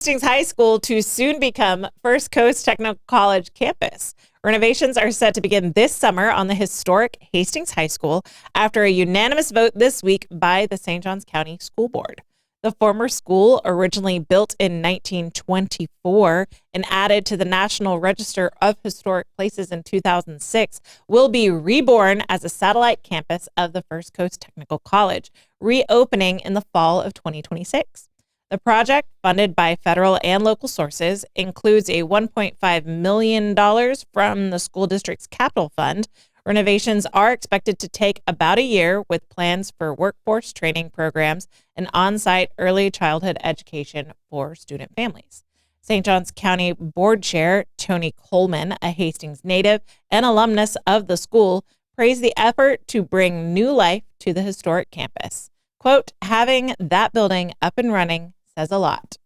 Hastings High School to soon become First Coast Technical College campus. Renovations are set to begin this summer on the historic Hastings High School after a unanimous vote this week by the St. Johns County School Board. The former school, originally built in 1924 and added to the National Register of Historic Places in 2006, will be reborn as a satellite campus of the First Coast Technical College, reopening in the fall of 2026. The project, funded by federal and local sources, includes a $1.5 million from the school district's capital fund. Renovations are expected to take about a year, with plans for workforce training programs and on-site early childhood education for student families. St. Johns County Board Chair Tony Coleman, a Hastings native and alumnus of the school, praised the effort to bring new life to the historic campus. Quote, "Having that building up and running says a lot."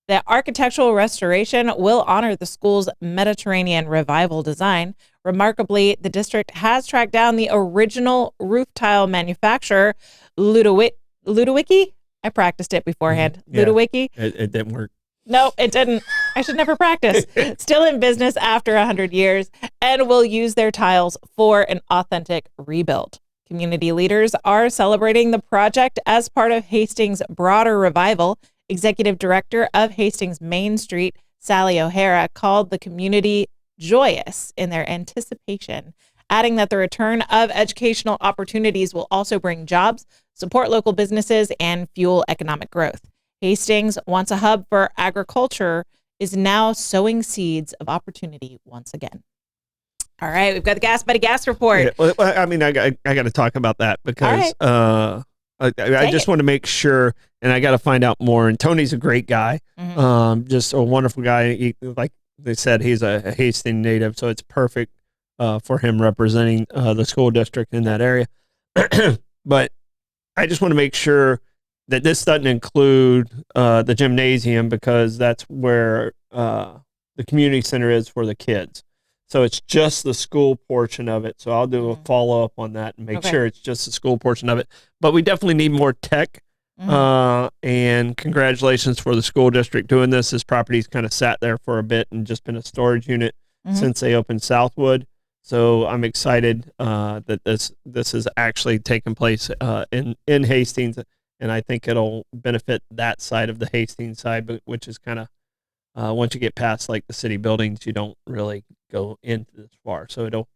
The architectural restoration will honor the school's Mediterranean revival design. Remarkably, the district has tracked down the original roof tile manufacturer, Ludowicki. I practiced it beforehand. Yeah. Ludowicki. It didn't work. No, it didn't. I should never practice. Still in business after 100 years, and will use their tiles for an authentic rebuild. Community leaders are celebrating the project as part of Hastings' broader revival. Executive Director of Hastings Main Street, Sally O'Hara, called the community joyous in their anticipation, adding that the return of educational opportunities will also bring jobs, support local businesses, and fuel economic growth. Hastings, once a hub for agriculture, is now sowing seeds of opportunity once again. All right, we've got the Gas Buddy Gas Report. Yeah, well, I mean, I got to talk about that because I just want to make sure, and I got to find out more. And Tony's a great guy, just a wonderful guy. Like they said, he's a Hastings native, so it's perfect for him representing the school district in that area. But I just want to make sure that this doesn't include the gymnasium, because that's where the community center is for the kids. So it's just the school portion of it. So I'll do a follow-up on that and make sure it's just the school portion of it. But we definitely need more tech. And congratulations for the school district doing this. This property's kind of sat there for a bit and just been a storage unit since they opened Southwood. So I'm excited that this is actually taking place in Hastings. And I think it'll benefit that side of the Hastings side, which is kind of, once you get past like the city buildings, you don't really go into this far. So it'll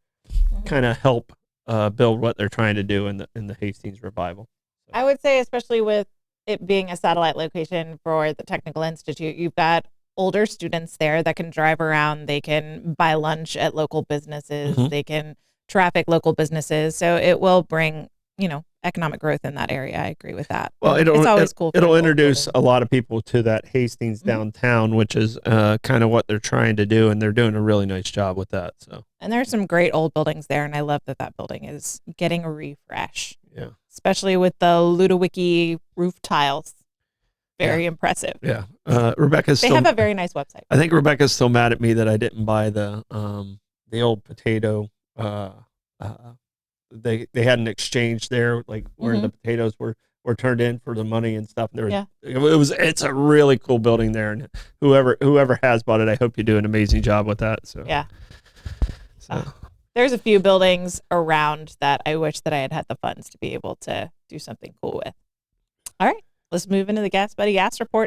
kind of help build what they're trying to do in the Hastings revival. So. I would say, especially with it being a satellite location for the Technical Institute, you've got older students there that can drive around. They can buy lunch at local businesses. They can traffic local businesses. So it will bring, economic growth in that area. I agree with that. Well, it's always cool. It'll introduce a lot of people to that Hastings downtown, which is kind of what they're trying to do, and they're doing a really nice job with that. So, and there's some great old buildings there, and I love that building is getting a refresh. Yeah, especially with the Ludowicki roof tiles. Very impressive. Yeah, Rebecca's. They have a very nice website. I think Rebecca's still mad at me that I didn't buy the old potato. They had an exchange there, like where the potatoes were turned in for the money and stuff. It's a really cool building there, and whoever has bought it, I hope you do an amazing job with that. So there's a few buildings around that I wish that I had the funds to be able to do something cool with. All right, let's move into the Gas Buddy Gas Report.